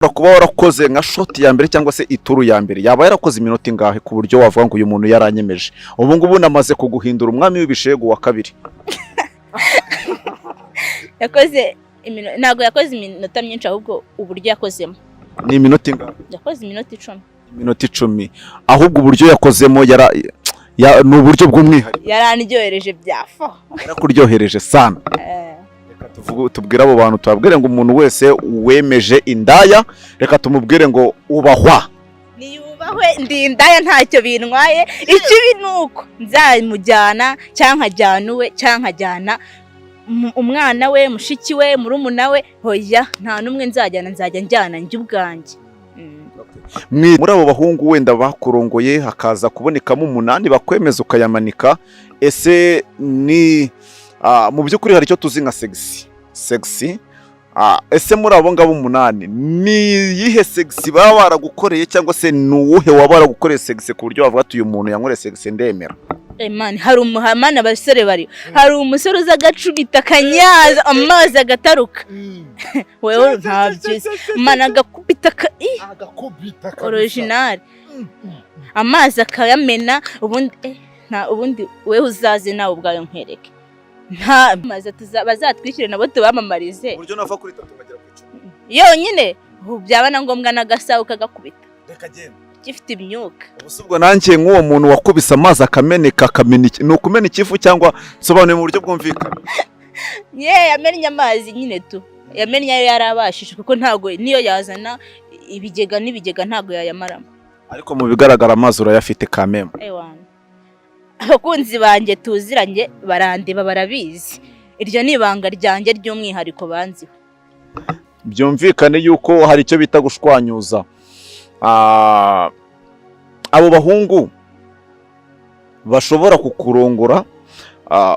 kuba warakoze nka shoti ya mbere cyangwa se ituru ya mbere yaba yarakoze iminota ingahe ku buryo wavuga ngo uyu muntu yaranyemeje ubu ngubu namaze kuguhindura umwami w'ibishegu wa kabiri? Ntabwo yakoze iminota myinshi ahubwo uburyo yakozemo ni iminota ingahe? Yakoze iminota 10. Iminota 10 ahubwo uburyo yakozemo ni uburyo bw'umwihariko yarandyohereje byafo yarakuryohereje sana. Reka tubwire abo bantu tubabwire ngo umuntu wese wemeje indaya reka tumubwire ngo ubahwa niyubahwe ndi indaya ntacyo bintwaye ikibi nuko nzamujyana cyangwa nkajyana uwe cyangwa nkajyana umwana we mushiki we murumuna we hoya nta numwe nzajya njyana njye ubwanjye. Muri abo bahungu wenda bakurongoye hakaza kubonekamo 8 bakwemeza ukayamanika, ese ni mu by'ukuri hari icyo tuzi nka sexy ese muri abo ngabo 8 ni yihe sexy baba baragukoreye cyangwa se nuwuhe waba baragukoreye sexy ku buryo bavuga ati uyu muntu yankoreye sexy ndemera? Man, hari umuhamana abasore bari hari umusore uza agacubita kanyaza amazi agataruka wewe ntabyiza mana agakubita original amazi akayamena ubundi wewe uzaze nawe ubwayo nkwereke nta mazi bazatwikire nabo tubamamarize buryo nava kuri 3 bagera ku 10 yonyine byaba na ngombwa n'agasaho kagakubita reka genda gifite imyuka. Ubusubwo nanjye nk'uwo muntu wakubise amazi akameneka ni ukumena ikifu cyangwa sobanuye mu buryo bwumvikana? Yamennye amazi nyine tu yamennye ayo yarabashije kuko ntago niyo yazana ibigega ntago yayamaramo, ariko mu bigaragara amazi urayafite kameme. Abakunzi banjye tuziranye barandeba barabizi iryo ni ibanga ryanjye ry'umwihariko banziwe. Byumvikane yuko hari icyo bita gushwanyuza abo bahungu bashobora kukurongora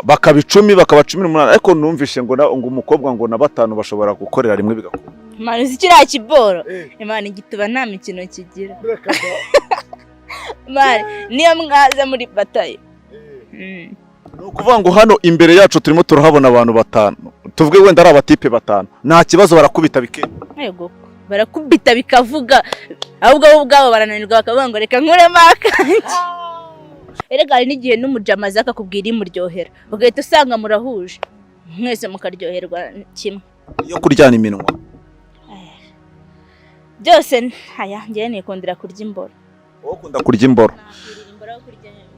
bakaba 10 bakaba 18 ariko numvishe ngo umukobwa ngo na 5 bashobora gukorera rimwe bigakora. Imana zikira kiboro Imana igituba nta mikino kigira Imana niyo mwaza muri bataye. Nukuvuga ngo hano imbere yacu turimo turahabona abantu 5 tuvuge wenda ari abatipe 5 nta kibazo barakubita bike yego barakubita bikavuga ahubwo ubwabo barananirwa bakavuga ngo reka nkure makanje. Erega hari n'igihe n'umujama zaka kubwira imuryohera ugahita usanga murahuje mwese mukaryoherwa kimwe iyo kuryana iminwa byose. Haya ngiye nikundira kurya imboro. Wowe ukunda kurya imboro?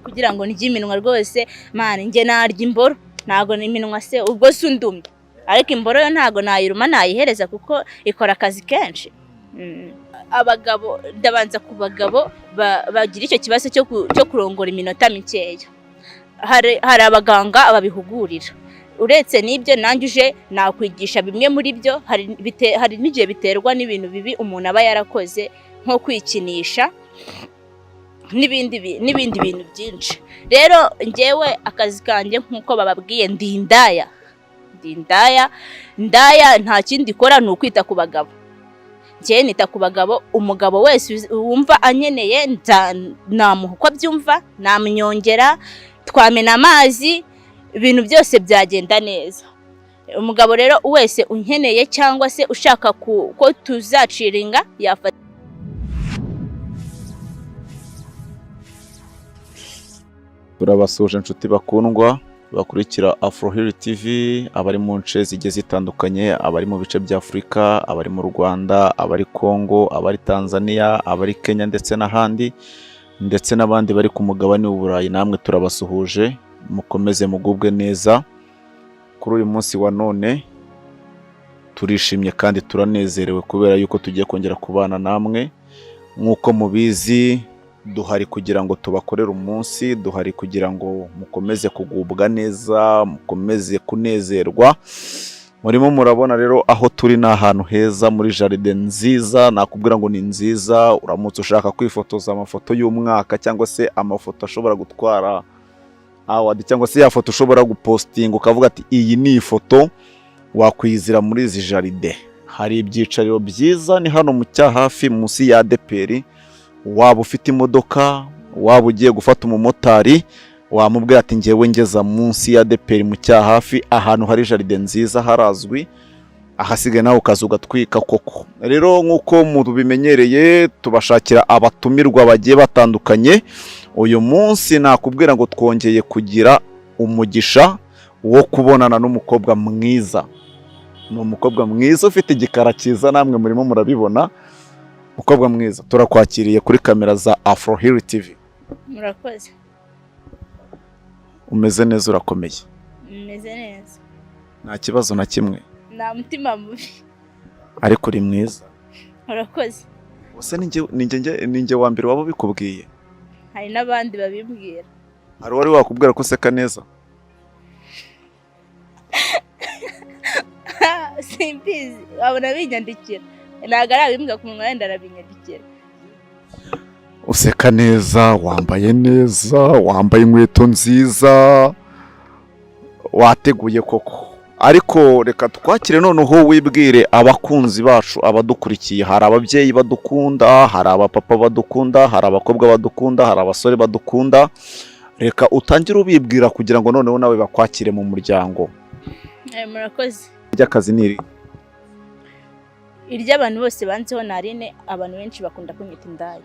Kugira ngo ndye iminwa rwose mane nge narya imboro ntago n'iminwa se ubwo sundumye, ariko imboro yo ntago nayiruma nayihereza kuko ikora akazi kenshi. Abagabo ndabanza ku bagabo bagira icyo kibazo cyo kurongora iminota mikeya. Hari abaganga ababihugurira uretse n'ibyo nanjye nakwigisha bimwe muri byo. Hari n'igihe biterwa n'ibintu bibi umuntu aba yarakoze nko kwikinisha n'ibindi bintu byinshi. Rero ngewe akazi kanjye nkuko bababwiye ndi indaya nta kindi ikora ni ukwita ku bagabo. Ngewe nita ku bagabo, umugabo wese wumva anyeneye namuha uko abyumva namunyongera twamena amazi ibintu byose byagenda neza. Umugabo rero wese unkeneye cyangwa se ushaka ko tuzaciringa yafata. Turabasuje inshuti bakundwa bakurikira Afroheri TV, abari mu nce zigiye zitandukanye, abari mu bice bya Afurika, abari mu Rwanda, abari Kongo, abari Tanzania, abari Kenya ndetse n'ahandi, ndetse n'abandi bari ku mugabane w'Uburayi. Namwe turabasuhuje, mukomeze mugubwe neza. Kuri uyu munsi wa none turishimye kandi turanezerewe kubera yuko tugiye kongera kubana namwe. Nk'uko mubizi duhari kugira ngo tubakorere umunsi, duhari kugira ngo mukomeze kugubwa neza, mukomeze kunezerwa. Murimo murabona rero aho turi ni ahantu heza muri jaride nziza, nakubwira ngo ni nziza. Uramutse ushaka kwifotoza amafoto y'umwaka cyangwa se amafoto ashobora gutwara award cyangwa se ya foto ushobora gupostinga ukavuga ati iyi ni ifoto, wakwizira muri izi jaride. Hari ibyicariro byiza ni hano mu cyahafi munsi ya ADPR. Waba ufite imodoka, waba ugiye gufata umumotari, wamubwira ati ngewe ngeza munsi ya ADPR mu cyahafi, ahantu hari jaride nziza harazwi. ahasigaye nawe ukaza ugatwika koko. Rero nk'uko mubimenyereye tubashakira abatumirwa bagiye batandukanye, uyu munsi nakubwira ngo twongeye kugira umugisha wo kubonana n'umukobwa mwiza. Ni umukobwa mwiza ufite igikara cyiza, namwe murimo murabibona. Umukobwa mwiza, turakwakiriye kuri kamera za Afrohero TV. Murakoze. Umeze neza, urakomeye? Umeze neza. Nta kibazo na kimwe? Nta mutima mubi. Ariko uri mwiza. Murakoze. Use ninjye wa mbere waba bikubwiye? Hari n'abandi babimbwira. Hari wari wakubwira ko useka neza? Simbizi, wabona binyandikira. Ntabwo ari abimbwa ku munwa, wenda arabinyandikira. Useka neza, wambaye neza, wambaye inkweto nziza, wateguye koko. Ariko reka twakire noneho wibwire abakunzi bacu, abadukurikiye. Hari ababyeyi badukunda, hari abapapa badukunda, hari abakobwa badukunda, hari abasore badukunda. Reka utangire ubibwira kugira ngo noneho nawe bakwakire mu muryango. Murakoze. Ry'akazi ni iri? Iry'abantu bose banzeho ni Arine, abantu benshi bakunda kunyita indaya.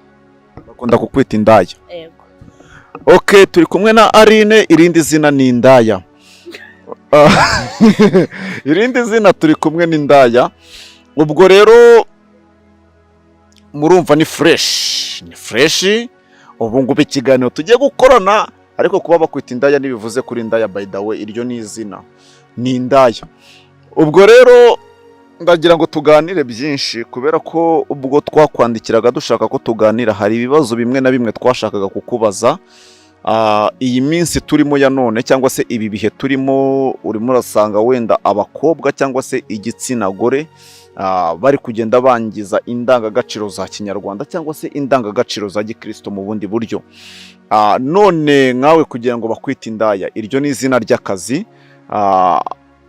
Bakunda kukwita indaya? Yego. Okay, turi kumwe na Arine, irindi zina ni indaya. Irindi zina turi kumwe n'indaya. Ubwo rero murumva ni fresh. Ni fresh. Ubu ngubu ikiganiro tugiye gukorana, ariko kuba bakwita indaya ntibivuze kuri indaya, by the way, iryo ni izina. Ni indaya. Ubwo rero ndagira ngo tuganire byinshi, kubera ko ubwo twakwandikiraga dushaka ko tuganira, hari ibibazo bimwe na bimwe twashakaga kukubaza. Iyi minsi turimo ya none, cyangwa se ibi bihe turimo, urimo urasanga wenda abakobwa cyangwa se igitsina gore bari kugenda bangiza indangagaciro za Kinyarwanda cyangwa se indangagaciro za Gikristo mu bundi buryo. None nkawe kugira ngo bakwite indaya, iryo ni izina ry'akazi.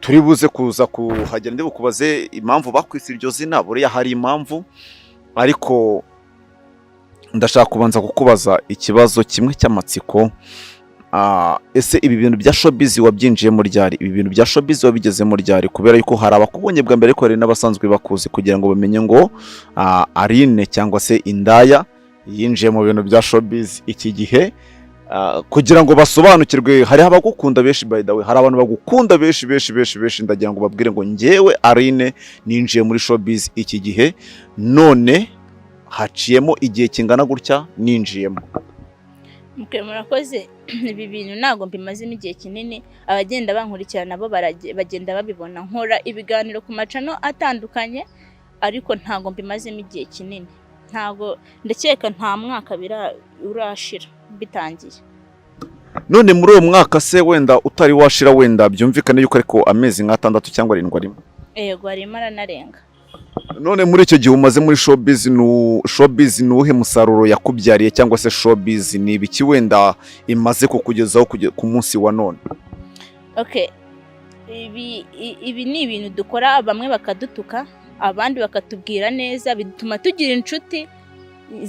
Turi buze kuza kuhagera ndi bukubaze impamvu bakwise iryo zina. Buriya hari impamvu, ariko ndashaka kubanza kukubaza ikibazo kimwe cy'amatsiko. Ese ibi bintu bya showbiz wabyinjiyemo ryari? Ibi bintu bya showbiz wabigezemo ryari? Kubera yuko hari abakubonye bwa mbere, ko hari n'abasanzwe bakuzi, kugira ngo bamenye ngo Arine cyangwa se indaya yinjiye mu bintu bya showbiz iki gihe, kugira ngo basobanukirwe. Hari abagukunda benshi, by the way, hari abantu bagukunda benshi. Ndagira ngo babwire ngo njyewe Arine ninjiye muri showbiz iki gihe, none haciyemo igihe kingana gutya ninjiyemo. Murakoze. Ibi bintu ntabwo mbimazemo igihe kinini, abagenda bankurikirana nabo bagenda babibona. Nkora ibiganiro ku macano atandukanye, ariko ntabwo mbimazemo igihe kinini. Ntabwo ndakeka nta mwaka urashira bitangiye. None muri uwo mwaka se wenda utari washira, wenda byumvikane yuko ariko amezi nka 6 cyangwa 7 arimo? Yego, arimo aranarenga. None muri icyo gihe umaze muri showbiz ni uhe musaruro yakubyariye, cyangwa se showbiz ni ibiki wenda imaze kukugezaho ku munsi wa none? Okay, ibi ni ibintu dukora, bamwe bakadutuka, abandi bakatubwira neza, bituma tugira inshuti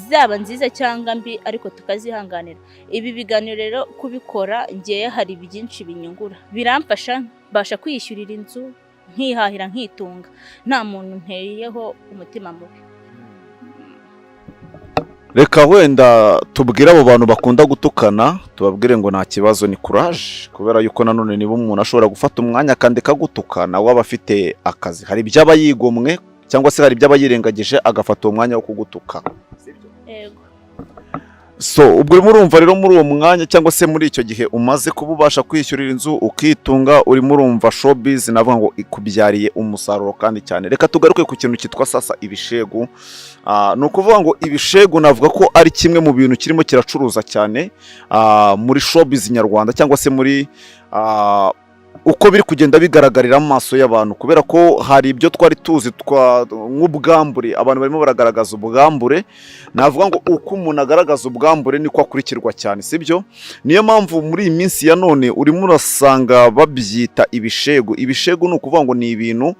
zaba nziza cyangwa mbi, ariko tukazihanganira. Ibi biganiro rero kubikora ngiye hari byinshi binyungura, biramfasha, mbasha kwiyishyurira inzu, nkihahira, nkitunga, nta muntu nteyeho umutima mubi. Reka wenda tubwire abo bantu bakunda gutukana, tubabwire ngo nta kibazo, ni courage, kubera yuko nanone niba umuntu ashobora gufata umwanya kandi kagutukana, waba afite akazi. Hari ibyaba yigomwe, cyangwa se hari ibyaba yirengagije agafata uwo mwanya wo kugutuka. Yego. So ubwo urimo urumva rero muri uwo mwanya, cyangwa se muri icyo gihe umaze kuba ubasha kwishyurira inzu ukitunga, urimo urumva showbiz navuga ngo ikubyariye umusaruro kandi cyane. Reka tugaruke ku kintu cyitwa sasa ibishegu. Ni ukuvuga ngo ibishegu navuga ko ari kimwe mu bintu kirimo kiracuruza cyane muri showbiz nyarwanda, cyangwa se muri uko biri kugenda bigaragarira amaso y'abantu, kubera ko hari ibyo twari tuzi nk'ubwambure. Abantu barimo baragaragaza ubwambure, navuga ngo uko umuntu agaragaza ubwambure niko akurikirwa cyane, sibyo? Niyo mpamvu muri iyi minsi ya none urimo urasanga babyita ibishegu. Ibishegu ni ukuvuga ngo ni ibintu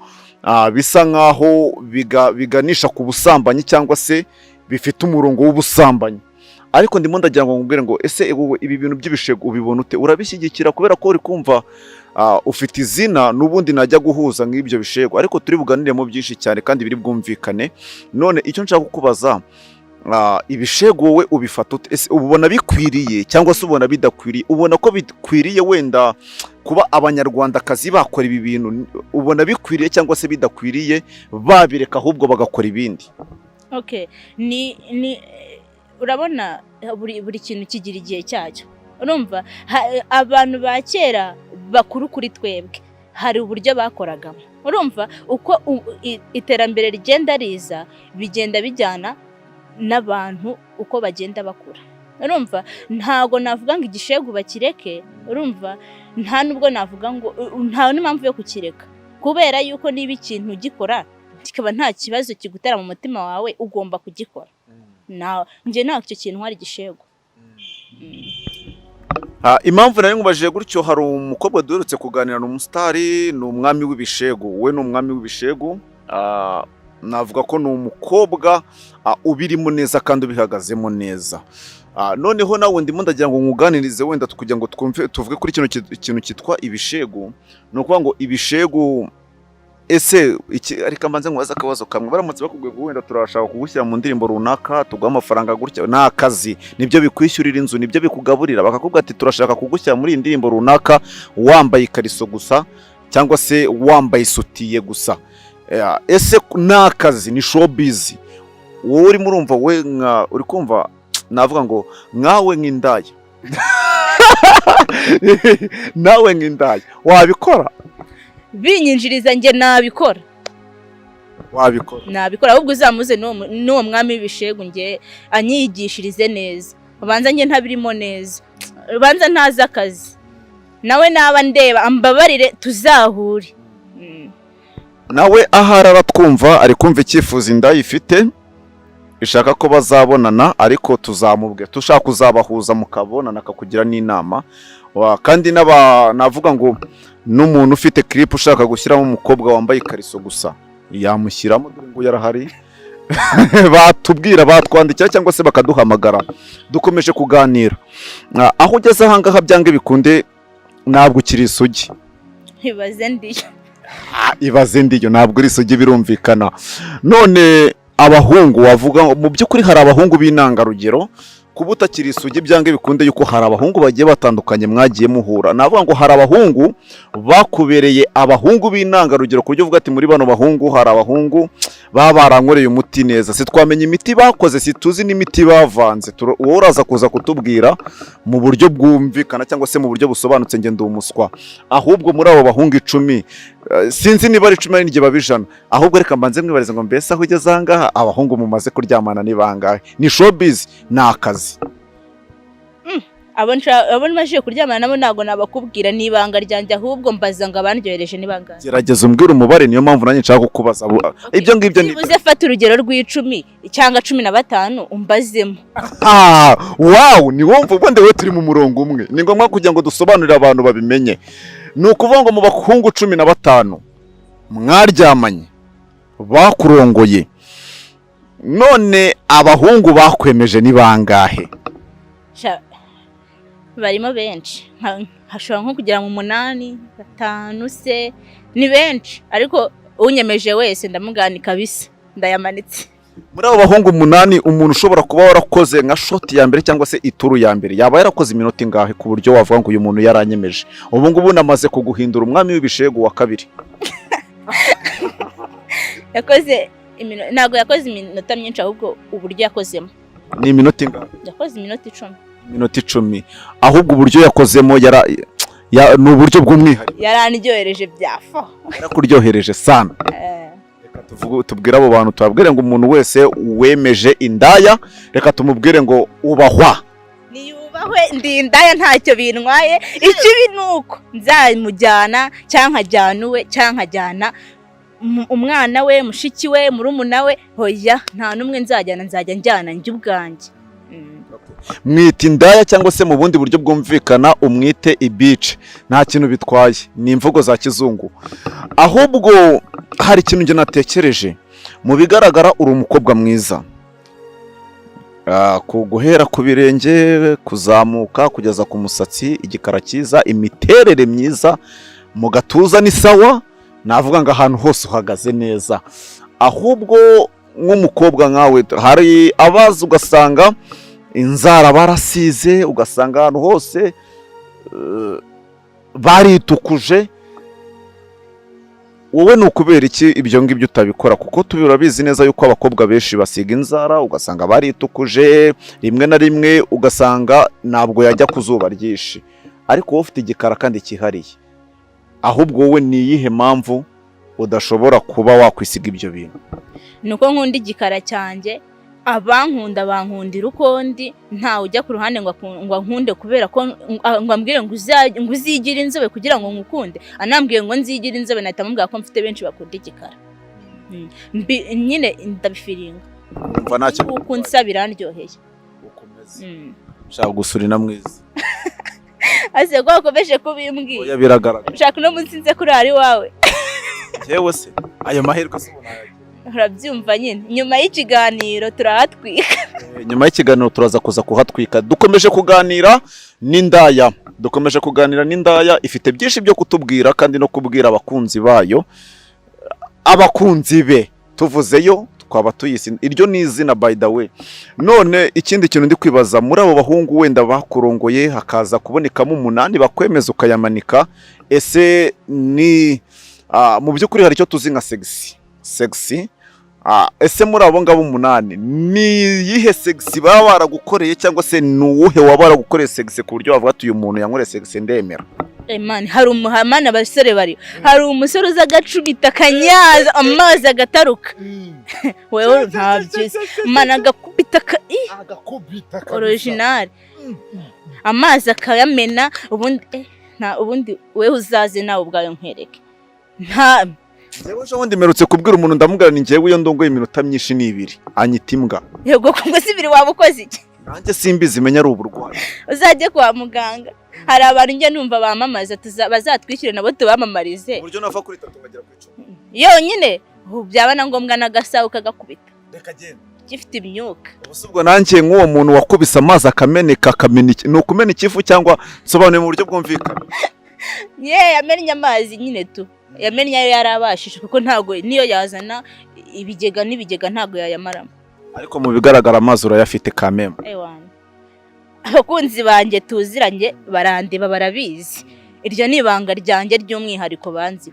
bisa nkaho biganisha ku busambanyi, cyangwa se bifite umurongo w'ubusambanyi. Ariko ndimo ndagira ngo nkubwire ngo ese ibi bintu by'ibishegu ubibona ute? Urabishyigikira? Kubera ko uri kumva ufite izina n'ubundi najya guhuza nk'ibyo bishego, ariko turi buganiremo byinshi cyane kandi biri bwumvikane. None icyo nshaka kukubaza, ibishego wowe ubifata ute? Ubona bikwiriye cyangwa se ubona bidakwiriye? Ubona ko bikwiriye wenda kuba abanyarwandakazi bakora ibi bintu? Ubona bikwiriye cyangwa se bidakwiriye babireka ahubwo bagakora ibindi? Okay, urabona buri kintu kigira igihe cyacyo. Urumva abantu ba kera bakuru kuri twebwe hari uburyo bakoragamo. Urumva uko iterambere rigenda riza bigenda bijyana n'abantu uko bagenda bakura. Urumva ntago navuga ngo igishego bakireke, urumva nta nubwo navuga ngo nta n'impamvu yo kukireka, kubera yuko niba ikintu gikora kikaba nta kibazo kigutera mu mutima wawe ugomba kugikora. Nje nta cyo kintu hari igishego. Impamvu nari nkubajije gutyo, hari umukobwa duherutse kuganira n'umusitari, ni umwami w'ibishego. We ni umwami w'ibishego, navuga ko ni umukobwa ubirimo neza kandi ubihagazemo neza. Noneho nawe ndimo ndagira ngo nkuganirize wenda kugira ngo tuvuge kuri ikintu cyitwa ibishego. Ni ukuvuga ngo ibishego, ese ariko mbanze nkubaza akabazo kamwe. Baramutse bakubwiye ngo wenda turashaka kugushyira mu ndirimbo runaka, tuguha amafaranga gutya, ni akazi, nibyo bikwishyurira inzu, nibyo bikugaburira, bakakubwira ati turashaka kugushyira muri iyi ndirimbo runaka wambaye ikariso gusa cyangwa se wambaye isutiye gusa, ese ni akazi, ni showbiz, wowe urimo urumva, we uri kumva navuga ngo nkawe nk'indaya nawe nk'indaya wabikora? Binyinjiriza nge nabikora. Wabikora? Nabikora, ahubwo uzamuze n'uwo mwami w'ibishego nge anyigishirize neza. Ubanza nge ntabirimo neza, ubanza ntazi akazi, nawe naba ndeba ambabarire tuzahure. Nawe ahari aratwumva, ari kumva icyifuzo indaya ifite, ishaka ko bazabonana, ariko tuzamubwe tushaka kuzabahuza mukabonana, akakugira n'inama. Kandi navuga ngo n'umuntu ufite clip ushaka gushyiramo umukobwa wambaye ikariso gusa yamushyiramo, dore ngo yarahari batubwira, batwandikira cyangwa se bakaduhamagara, dukomeje kuganira. Aho ugeze aha ngaha byange bikunde ntabwo ukiri isugi. Ibaze ndiyo ntabwo uri isugi, birumvikana. None abahungu, wavuga mu by'ukuri hari abahungu b'intangarugero, kuba utakiri isugi byange bikunde yuko hari abahungu bagiye batandukanye mwagiye muhura. Navuga ngo hari abahungu bakubereye abahungu b'intangarugero, ku buryo uvuga ati muri bano bahungu hari abahungu baba barankoreye umuti neza, si twamenya imiti bakoze, si tuzi n'imiti bavanze. Wowe uraza kuza kutubwira mu buryo bwumvikana cyangwa se mu buryo busobanutse, nge ndi umuswa. Ahubwo muri abo bahungu 10, sinzi niba ari 10 n'igihe babijana, ahubwo reka mbanze mwibarize ngo mbese aho ugeze aha ngaha abahungu mumaze kuryamana ni bangahe? Ni showbiz, ni akazi? abo nmaje kuryamana nabo ntago nabakubwira n'ibanga ryanjye, ahubwo mbaza ngo abandyohereje ni bangahe. Gerageza umbwire umubare, niyo mpamvu nanjye nshaka kukubaza. Ibyo ngibyo ni uze fata urugero rw'10 cyangwa 15 umbazemo. Wow, ni wumva ubundi we turi mu murongo umwe. Ni ngombwa kugira ngo dusobanurire abantu babimenye. Ni ukuvuga ngo mu bahungu 15 mwaryamanye bakurongoye, none abahungu bakwemeje ni bangahe? Barimo benshi, hashobora nko kugira mu 8, 5 se, ni benshi, ariko unyemeje wese ndamugani kabisa, ndayamanitse. Muri abo bahungu 8, umuntu ushobora kuba warakoze nka shot ya mbere cyangwa se ituru ya mbere yaba yarakoze iminota ingahe ku buryo wavuga ngo uyu muntu yaranyemeje? Ubu ngubu namaze kuguhindura umwami w'ibishego wa kabiri. Ntago yakoze iminota myinshi, ahubwo uburyo yakozemo. Ni iminota ingahe? Yakoze iminota 10. Iminota 10, ahubwo uburyo yakozemo ni uburyo bw'umwihariko. Yarandyohereje byafo. Yarakuryohereje sana. Reka tubwire abo bantu, tubabwire ngo umuntu wese wemeje indaya, reka tumubwire ngo ubahwa. Niyubahwe, ndi indaya ntacyo bintwaye. Ikibi nuko nzamujyana cyangwa nkajyana uwe cyangwa nkajyana umwana we, mushiki we, murumuna we, hoya nta numwe nzajya njyana njye ubwanjye. Mwita indaya cyangwa se mu bundi buryo bwumvikana umwite ibice, nta kintu bitwaye, ni imvugo za kizungu. Ahubwo hari ikintu nge natekereje, mu bigaragara uri umukobwa mwiza, guhera ku birenge kuzamuka kugeza ku musatsi, igikara cyiza, imiterere myiza, mu gatuza ni sawa, navuga ngo ahantu hose uhagaze neza. Ahubwo nk'umukobwa nkawe hari abazi ugasanga inzara barasize, ugasanga ahantu hose baritukuje. Wowe ni ukubera iki ibyo ngibyo utabikora? Kuko turabizi neza yuko abakobwa benshi basiga inzara ugasanga baritukuje, rimwe na rimwe ugasanga ntabwo yajya ku zuba ryinshi, ariko wowe ufite igikara kandi cyihariye. Ahubwo wowe ni iyihe mpamvu udashobora kuba wakwisiga ibyo bintu? Nuko nkunda igikara cyanjye, abankunda bankundira uko ndi, ntawe ujya ku ruhande ngo nkunde kubera ko ngo ambwire ngo uzigire inzobe kugira ngo nkukunde. Anambwiye ngo nzigire inzobe nahita mubwira ko mfite benshi bakunda igikara. Nyine ndabifiringa. Umva ntacyo kuko nsabira ndyoheye. Shaka gusurina mwiza. Ase ko wakomeje kubimbwira. Oya biragaragara. Shaka no munsi nze kuri ari wawe. Yewe se ayo mahirwe asubona. Urabyumva nyine, nyuma y'ikiganiro turahatwika. Nyuma y'ikiganiro turaza kuza kuhatwika. Dukomeje kuganira n'indaya, ifite byinshi byo kutubwira kandi no kubwira abakunzi bayo, abakunzi be tuvuzeyo twaba tuyisi. Iryo ni izina by the way. None ikindi kintu ndi kwibaza, muri abo bahungu wenda bakurongoye hakaza kubonekamo 8 bakwemeza ukayamanika, ese ni mu by'ukuri hari icyo tuzi nka sexy. Ese muri abo ngabo 8 ni yihe sexy baba baragukoreye, cyangwa se ni uwuhe waba baragukoreye sexy ku buryo wavuga ati uyu muntu yankoreye sexy ndemera? Man, hari umuhamana abasore bari. Hari umusore uza agacubita akanyaza amazi agataruka. Wewe ntabyo. Man agakubita original. Amazi akayamena, ubundi wewe uzaze nawe ubwayo nkwereke. Nta Jewe jo wundi merutse kubwira umuntu ndamubwira ni njyewe iyo ndongoye iminota myinshi ni 2 anyita imbwa. Yego ngo si 2 wabukoze iki? Nanjye simbizi menya ari uburwayi. Uzajye kwa muganga. Hari abantu njye numva bamamaza bazatwishyire nabo tubamamarize. Buryo nava kuri 3 ngagera ku 10. Yonyine byaba na ngombwa n'agasaho kagakubita. Reka genda. Gifite imyuka. Ubusubwo nanjye nk'uwo muntu wakubise amazi akameneka akameniki. No kumena ikifu cyangwa sobanuye mu buryo bwumvikana. Yamennye amazi nyine tu. Yamennye ayo yarabashije kuko ntago niyo yazana ibigega ntago yayamaramo. Ariko mu bigaragara amazi urayafite kameme. Abakunzi banjye tuziranye barandeba barabizi. Iryo ni ibanga ryanjye ry'umwihariko banzi.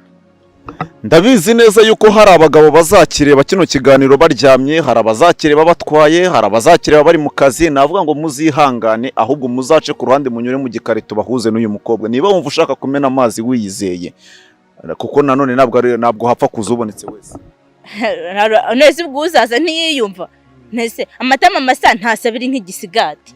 Ndabizi neza yuko hari abagabo bazakireba kino kiganiro baryamye, hari abazakireba batwaye, hari abazakireba bari mu kazi. Navuga ngo muzihangane, ahubwo muzace ku ruhande munyure mu gikarito bahuze n'uyu mukobwa. Niba wumva ushaka kumena amazi wiyizeye, kuko nanone ntabwo hapfa kuzubonetse wese. Nese ubwo uzaza ntiyiyumva. Nese amatama masa ntasabiri nk'igisigati.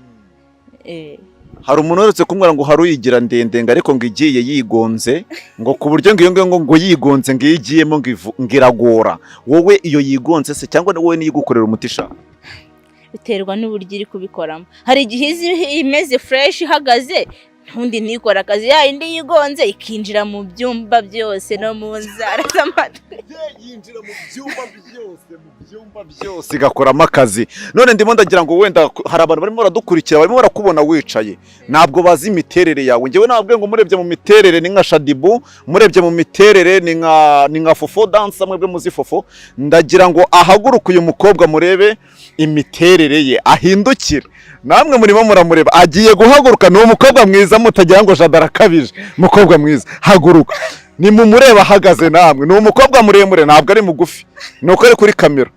Hari umuntu uretse kumwira ngo hari uyigira ndende ariko ngo igiye yigonze, ngo ku buryo ngo yigonze ngo igiyemo ngiragora. Wowe iyo yigonze se cyangwa wowe niyo gukorera umutisha? Biterwa n'uburyo iri kubikoramo. Hari igihe imeze fresh ihagaze, ntundi nikora akazi indi yigonze ikinjira mu byumba byose no mu nzara z'amatwi. Yinjira mu byumba byose igakoramo akazi. None ndimo ndagira ngo wenda hari abantu barimo baradukurikira, barimo barakubona wicaye, ntabwo bazi imiterere yawe. Ngewe nababwiye ngo murebye mu miterere ni nka Shadibu, murebye mu miterere ni nka Fofo dance, mwebwe muzi Fofo. Ndagira ngo ahaguruke uyu mukobwa murebe imiterere ye, ahindukire. Namwe murimo muramureba agiye guhaguruka. Ni umukobwa mwiza mutagira ngo Jada arakabije. Mukobwa mwiza haguruka. Ni mumureba ahagaze namwe. Ni umukobwa muremure ntabwo ari mugufi. Nuko ari kuri kamera.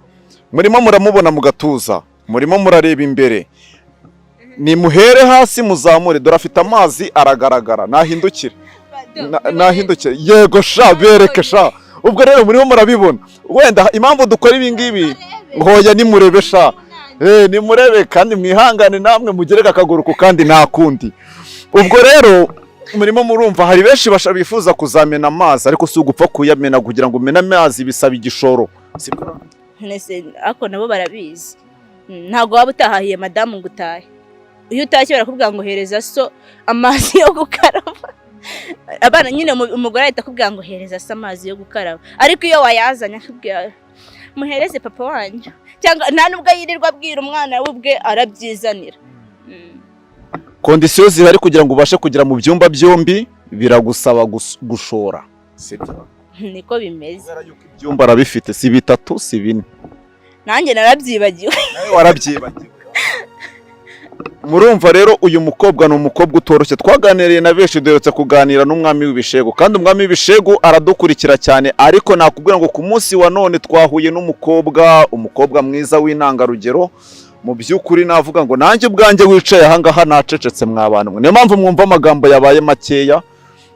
Murimo muramubona mu gatuza. Murimo murareba imbere. Ni muhere hasi muzamure. Dore afite amazi aragaragara. Nahindukire. Nahindukire. Yego sha bereke sha. Ubwo rero murimo murabibona. Wenda impamvu dukora ibi ngibi hoya ni murebe sha. Ni murebe kandi mwihangane namwe mugereka akaguru ku kandi nta kundi. Ubwo rero murimo murumva hari benshi bifuza kuzamena amazi, ariko si ugupfa kuyamena kugira ngo umena amazi bisaba igishoro. Nese ako nabo barabizi. Ntago waba utahahiye madamu ngo utahe. Iyo utashye barakubwira ngo hereza so amazi yo gukaraba. Abana nyine umugore ahita akubwira ngo hereza so amazi yo gukaraba. Ariko iyo wayazanye akubwira muhereze papa wanjye, cyangwa nta nubwo yirirwa abwira umwana we ubwe arabyizanira. Kondisiyo zihari kugira ngo ubashe kugera mu byumba byombi biragusaba gushora, sibyo? niko bimeze. Ibyumba arabifite si 3 si 4. Nanjye narabyibagiwe. Nawe warabyibagiwe. Murumva rero uyu mukobwa ni umukobwa utoroshye. Twaganiriye na benshi, duherutse kuganira n'umwami w'ibishego, kandi umwami w'ibishego aradukurikira cyane, ariko nakubwira ngo ku munsi wa none twahuye umukobwa mwiza w'intangarugero. Mu by'ukuri navuga ngo nanjye ubwanjye wicaye ahangaha nacecetse mw'abantu mwe. Niyo mpamvu mwumva amagambo yabaye makeya,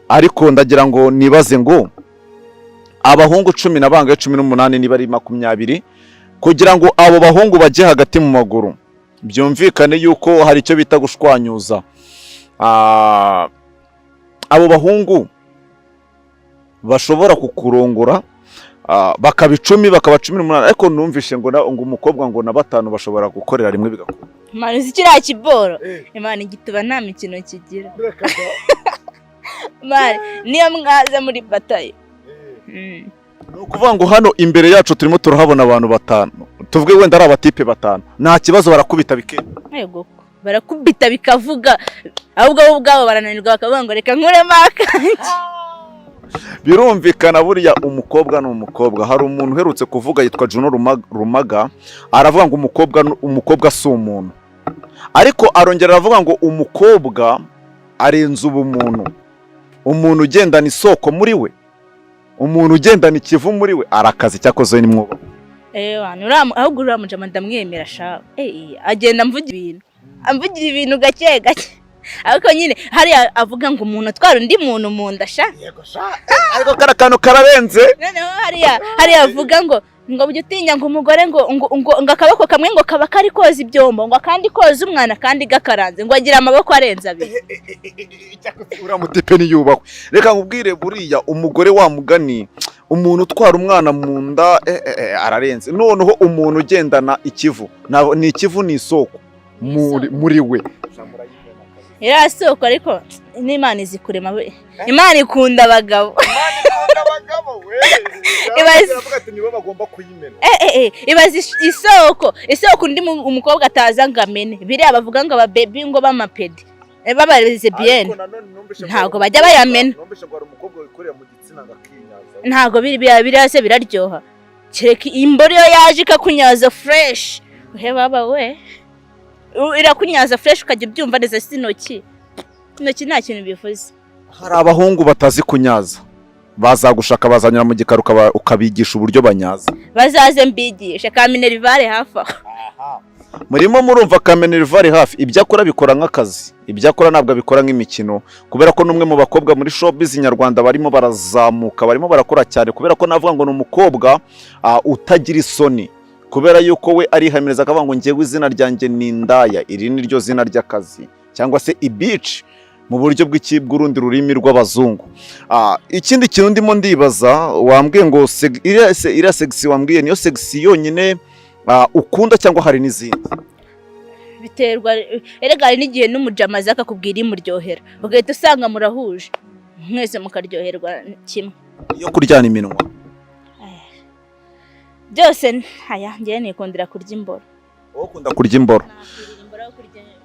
ariko ndagira ngo nibaze ngo abahungu 10 n'abangaye 18 niba ari 20, kugira ngo abo bahungu bajye hagati mu maguru, byumvikane yuko hari icyo bita gushwanyuza. Abo bahungu bashobora kukurongora bakaba 10 bakaba 18, ariko numvishe ngo umukobwa ngo na 5 bashobora gukorera rimwe bigakora. Imana zikira kiboro. Imana igituba nta mikino kigira. Imana niyo mwaza muri bataye. Nukuvuga ngo hano imbere yacu turimo turahabona abantu 5. Tuvuge wenda ari abatipe 5. Nta kibazo barakubita bike. Yego. Barakubita bikavuga. Ahubwo bo ubwabo barananirwa bakavuga ngo reka nkure makanje. Birumvikana buriya umukobwa n'umukobwa. Hari umuntu uherutse kuvuga yitwa Juno Rumaga, aravuga ngo umukobwa si umuntu. Ariko arongera aravuga ngo umukobwa arenze ubumuntu. Umuntu ugendana isoko muri we, umuntu ugendana ikivu muri we arakazi cyakoze ni mwoba. Ahubwo uramujama ndamwemera sha. Agenda amvugira ibintu gake gake. Ariko nyine hari avuga ngo umuntu atwara undi muntu mu nda sha. Yego sha. Ariko karakantu kararenze. Noneho hari avuga ngo bujye utinya ngo umugore ngo akaboko kamwe ngo kaba kari koza ibyombo, ngo akandi koza umwana kandi gakaranze, ngo agira amaboko arenze abiri. Uramutipe ni yubahwe. Reka nkubwire buriya umugore wa mugani, umuntu utwara umwana mu nda ararenze. Noneho umuntu ugendana ikivu, ni ikivu ni isoko muri we. Ira soko ariko n'Imana izikurema we. Imana ikunda abagabo. Iravuga ati nibo bagomba kuyimena. Ibazi isoko undi umukobwa ataza ngamene. Biriya bavuga ngo ababebi ngo bamapedi. Babareze bien. Ntago bajya bayamena. Ntago biriya se biraryoha. Kireka imboro yo yaje ikakunyaza fresh. He baba we. Irakunyaza fresh ukajya ubyumva neza sinoki. Intoki nta kintu bivuze. Hari abahungu batazi kunyaza. Bazagushaka bazanyura mu gikaru ukabigisha uburyo banyaza. Bazaze mbigisha Kaminerivare hafi aho. Murimo murumva Kaminerivare hafi, ibyo akora bikora nk'akazi. Ibyo akora ntabwo abikora nk'imikino, kubera ko numwe mu bakobwa muri showbiz nyarwanda barimo barazamuka, barimo barakora cyane, kubera ko navuga ngo ni umukobwa utagira isoni. Kubera yuko we arihamiriza akavuga ngo ngewe izina ryanjye ni Indaya, iri ni ryo zina ry'akazi, cyangwa se ibici mu buryo bw'urundi rurimi rw'abazungu. Ikindi kintu ndimo ndibaza, wambwiye ngo iriya sexy wambwiye niyo sexy yonyine ukunda cyangwa hari n'izindi? Biterwa, erega hari n'igihe n'umujamaza akakubwira imuryohera, ugahita usanga murahuje mwese mukaryoherwa kimwe. Iyo kuryana iminwa byose ngiye nikundira kurya imboro. Wowe ukunda kurya imboro?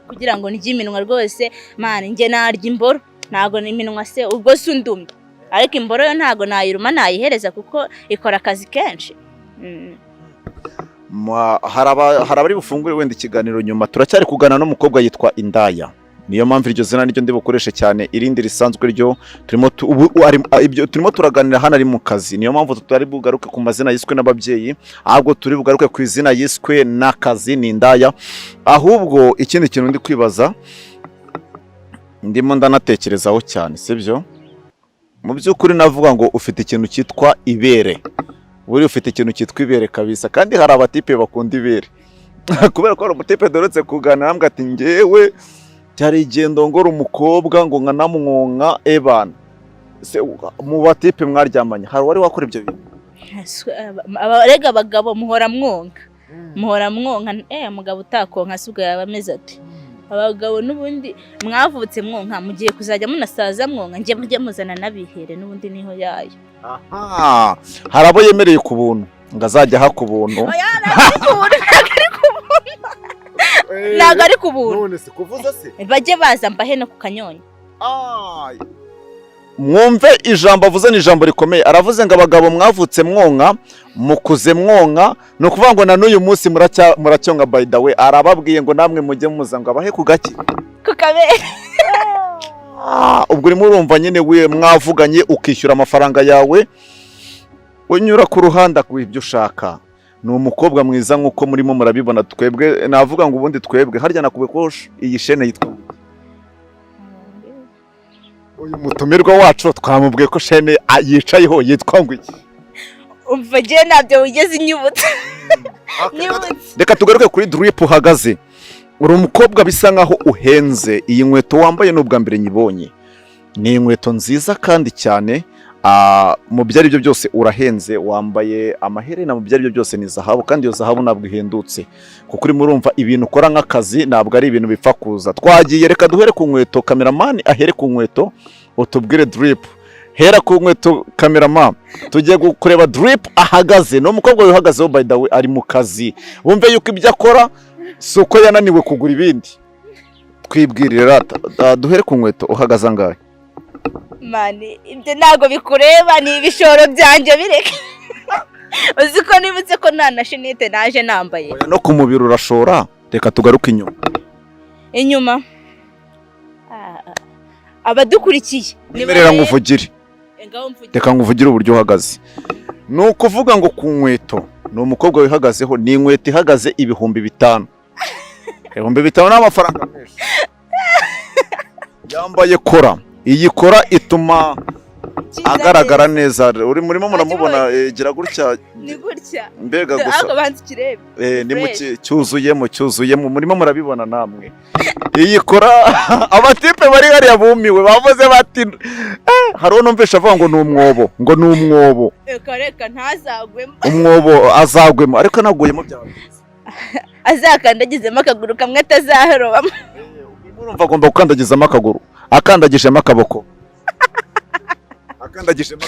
Kugira ngo ndye iminwa rwose, mani nge narya imboro, ntago n'iminwa se ubwo se undumye. Ariko imboro yo ntago nayiruma nayihereza kuko ikora akazi kenshi. Hari abari bufungure wenda ikiganiro nyuma, turacyari kugana n'umukobwa yitwa Indaya. Niyo mpamvu iryo zina niryo ndibukoreshe cyane, irindi risanzwe ryo turimo turaganira hano ari mu kazi. Niyo mpamvu tutari bugaruke ku mazina yiswe n'ababyeyi, ahubwo turi bugaruke ku izina yiswe n'akazi, ni Indaya. Ahubwo ikindi kintu ndi kwibaza, ndimo ndanatekerezaho cyane, sibyo? Mu by'ukuri navuga ngo ufite ikintu cyitwa ibere. Buri ufite ikintu cyitwa ibere kabisa, kandi hari abatipe bakunda ibere. Kubera ko hari umutipe doretse kuganira ambwa ati ngewe cyari igendo ngora umukobwa ngo nkanamwonka ebana. Mu batipe mwaryamanye hari wari wakora ibyo bintu? Abarega abagabo muhora mwonka. Umugabo utakonka subwa yabameze ati. Abagabo nubundi mwavutse mwonka, mugiye kuzajya munasaza mwonka, ngiye mujye muzana nabihere nubundi niho yayo. Aha, harabo yemereye ku buntu ngazajya ha ku buntu. Naga ari ku buntu. None se kuvuza se? Bajye baza mbahe no ku Kanyonyi. mwumve ijambo avuze ni ijambo rikomeye. Aravuze ngo abagabo mwavutse mwonka mukuze mwonka, ni ukuvuga ngo na n'uyu munsi muracyonka. By the way, arababwiye ngo namwe mujye muza ngo abahe ku gaki ku kabere. ubwo urimo urumva nyine mwavuganye ukishyura amafaranga yawe, unyura ku ruhande ibyo ushaka. Ni umukobwa mwiza nk'uko murimo murabibona. Twebwe navuga ngo ubundi twebwe harya nakubwiye ko iyi shene yitwa uyu mutumirwa wacu twamubwiye ko shene yicayeho yitwa ngo iki? Umva je nabyo wigeze inyubutse. Reka tugaruke kuri drip uhagaze. Uri umukobwa bisa nkaho uhenze. Iyi nkweto wambaye n'ubwa mbere nyibonye. Ni inkweto nziza kandi cyane. Mu byari byo byose urahenze, wambaye amaherena, mu byari byo byose ni zahabu, kandi iyo zahabu ntabwo ihendutse kuko urimo urumva ibintu ukora nk'akazi ntabwo ari ibintu bipfa kuza. Twagiye, reka duhere ku nkweto. Cameraman ahere ku nkweto utubwire drip. Hera ku nkweto cameraman, tugiye kureba drip ahagaze. No mukobwa uhagazeho by the way ari mu kazi. Wumve yuko ibyo akora si uko yananiwe kugura ibindi. Twibwirira duhere ku nkweto uhagaze angahe? Mani, ibyo ntago bikureba, ni ibishoro byanjye bireke. Uzi ko nibutse ko nta na shenete naje nambaye. No ku mubiri urashora. Reka tugaruke inyuma. Inyuma abadukurikiye nimerera nguvugire. Reka nguvugire uburyo uhagaze. Ni ukuvuga ngo ku nkweto ni umukobwa wihagazeho, ni inkweto ihagaze 5,000. 5,000 ni amafaranga menshi. Yambaye kora. Iyi kora ituma agaragara neza. Uri murimo muramubona gira gutya. Ni gutya. Mbega gusa. Ako banzi kirebe. Ni mu cyuzuyemo murimo murabibona namwe. Iyi kora abatipe bari hariya bumiwe bavuze bati hariho numvisha avuga ngo ni umwobo, ngo ni umwobo. Reka ntazagwemo. Umwobo azagwemo ariko naguyemo byawe. Azakandagizemo akaguru kamwe atazahorobamo. Urumva agomba gukandagizamo akaguru, akandagishemo akaboko. Akandagishemo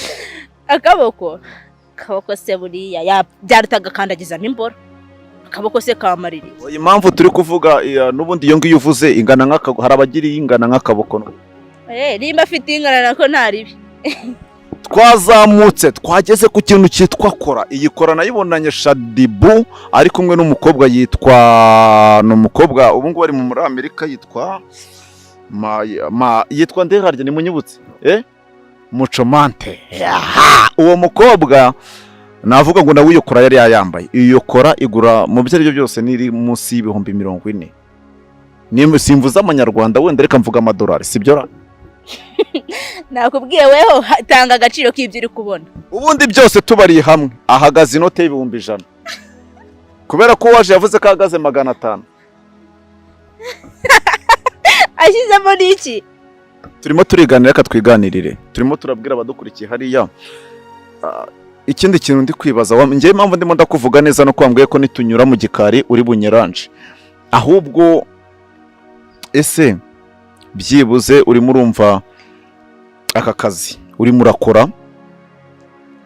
akaboko. Akaboko se buriya byarutaga akandagizamo imboro. Akaboko se kamariri. Iyi mpamvu turi kuvuga n'ubundi iyo ngiyo uvuze ingana nk'akaboko, harabagiri ingana nk'akaboko. Nimba afite ingana nako ntaribi. Twazamutse twageze ku kintu cyitwa kora. Iyi kora nayibonanye Shadibu ari kumwe n'umukobwa yitwa n'umukobwa ubu ngubu ari muri Amerika yitwa yitwa ndeharye ni munyibutse Mucomante. Uwo mukobwa navuga ngo nawe iyo kora yari yayambaye. Iyo kora igura mu byo byose niri munsi y'40,000. Nimba simvuza amanyarwanda wenda reka mvuga amadolari sibyo ra. Nakubwiye weho tanga agaciro k'ibyo uri kubona. Ubundi byose tubari hamwe ahagaze inote y'100. Kubera ko waje yavuze ko ahagaze 500. Ashyizemo n'iki? Turimo turiganira, reka twiganirire. Turimo turabwira abadukurikiye hariya. Ikindi kintu ndi kwibaza, ngiye impamvu ndimo ndakuvuga neza no kwambwiye ko nitunyura mu gikari uri bunyeranje. Ahubwo ese byibuze urimo urumva aka kazi urimo urakora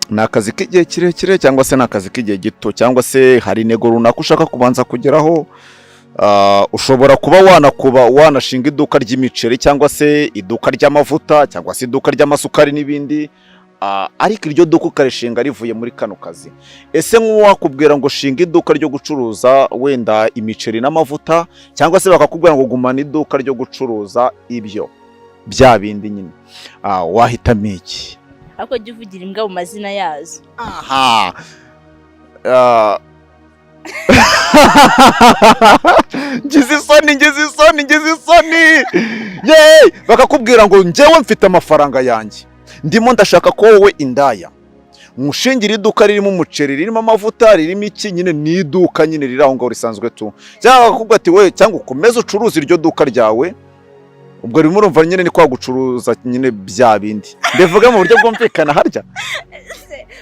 ni akazi k'igihe kirekire cyangwa se ni akazi k'igihe gito, cyangwa se hari intego runaka ushaka kubanza kugeraho? Ushobora kuba wanashinga iduka ry'imiceri cyangwa se iduka ry'amavuta cyangwa se iduka ry'amasukari n'ibindi, ariko iryo duka ukarishinga rivuye muri kano kazi. Ese nk'uwakubwira ngo shinga iduka ryo gucuruza wenda imiceri n'amavuta, cyangwa se bakakubwira ngo gumana iduka ryo gucuruza ibyo bya bindi nyine, wahitamo iki? Ako jya uvugira imbwa mu mazina yazo. Aha. Ngize isoni. Yeee, bakakubwira ngo njyewe mfite amafaranga yanjye, ndimo ndashaka ko wowe indaya mushingira iduka ririmo umuceri, ririmo amavuta, ririmo iki nyine, ni iduka nyine riri aho ngaho risanzwe tu, cyangwa bakakubwira ati we cyangwa ukomeze ucuruza iryo duka ryawe. Ubwo ririmo urumva nyine ni kwa gucuruza nyine bya bindi. Mbivuga mu buryo bwumvikana harya.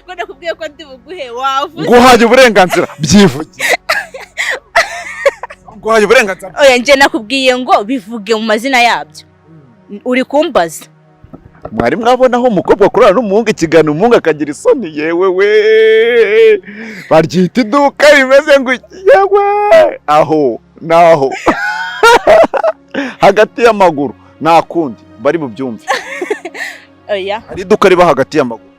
Ngo nakubwiye ko ndi buguhe wavuze. Nguhaye uburenganzira byivuge. Nguhaye uburenganzira. Oya nje nakubwiye ngo bivuge mu mazina yabyo. Uri kumbaza. Mwari mwabona aho umukobwa kurana n'umuhungu ikiganiro, umuhungu akagira isoni. Yewe we baryita iduka rimeze ngo yewe aho naho hagati y'amaguru nta kundi bari bubyumve. oya hari iduka riba hagati y'amaguru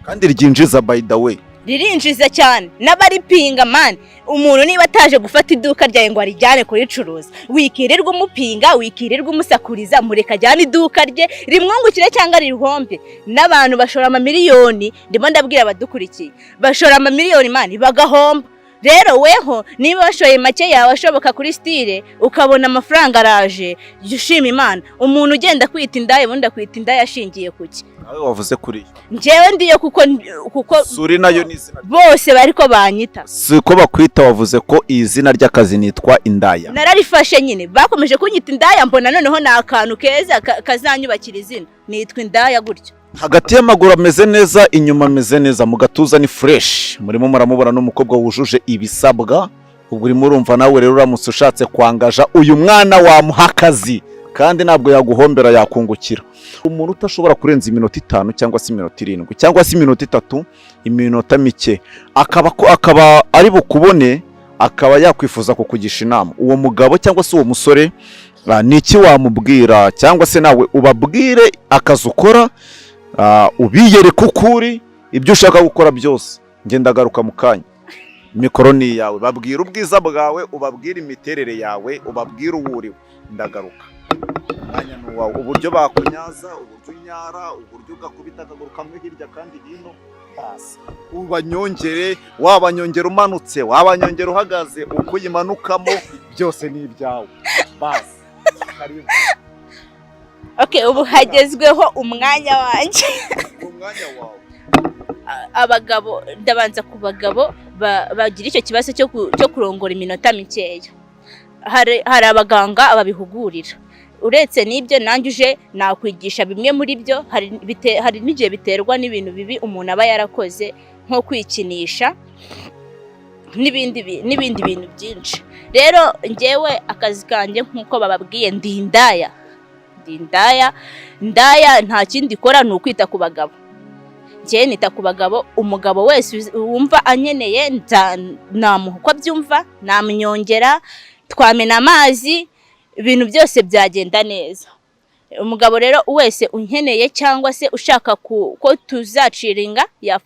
kandi ryinjiza by the way. ririnjiza cyane n'abaripinga mani. Umuntu niba ataje gufata iduka ryawe ngo arijyane kuricuruza, wikirirwa umupinga, wikirirwa umusakuriza, mureka ajyane iduka rye rimwungukire cyangwa ririhombe. N'abantu bashora amamiliyoni, ndimo ndabwira abadukurikiye, bashora amamiliyoni mani bagahomba. Rero weho niba washoye make yawe ashoboka kuri style ukabona amafaranga araje, ushima Imana. Umuntu ugenda kwita indaya ubundi akwita indaya ashingiye kuki? Nawe wavuze kuri Njyewe ndiyo kuko suri nayo ni izina bose bariko banyita. Siko bakwita, wavuze ko izina ry'akazi nitwa indaya. Nararifashe nyine, bakomeje kunyita indaya, mbona noneho ni akantu keza kazanyubakira izina, nitwa indaya gutyo. Hagati y'amaguru ameze neza, inyuma ameze neza, mu gatuza ni fresh. Murimo muramubona n'umukobwa wujuje ibisabwa. Ubwo urimo urumva nawe rero uramutse ushatse kwangaja uyu mwana wamuha akazi kandi ntabwo yaguhombera, yakungukira. Umuntu utashobora kurenza iminota 5 cyangwa se iminota 7 cyangwa se iminota 3, iminota mike akaba ari bukubone, akaba yakwifuza kukugisha inama. Uwo mugabo cyangwa se uwo musore niki wamubwira, cyangwa se nawe ubabwire akazi ukora, ubiyereka ukuri, ibyo ushaka gukora byose. Ngenda garuka mu kanya, mikoro ni yawe, babwira ubwiza bwawe, ubabwira imiterere yawe, ubabwira uwuriwe. Ndagaruka mwanya nuwawe, uburyo bakunyaza, uburyo unyara, uburyo ugakubita akaguru kamwe hirya kandi hino, basi ubanyongere, wabanyongera umanutse, wabanyongera uhagaze, uko uyimanukamo byose ni ibyawe. Basi karibu. Okay, ubu hagezweho umwanya wanjye. Umwanya wawe. Abagabo, ndabanza ku bagabo bagira icyo kibazo cyo kurongora iminota mikeya. Hari abaganga babihugurira. Uretse n'ibyo nanjye uje nakwigisha bimwe muri byo. Hari n'igihe biterwa n'ibintu bibi umuntu aba yarakoze, nko kwikinisha n'ibindi bintu byinshi. Rero njyewe akazi kanjye nk'uko bababwiye, ndi indaya. Indaya nta kindi ikora ni ukwita ku bagabo. Njye nita ku bagabo. Umugabo wese wumva anyeneye namuha uko abyumva, namunyongera, twamena amazi, ibintu byose byagenda neza. Umugabo rero wese unkeneye cyangwa se ushaka ko tuzaciringa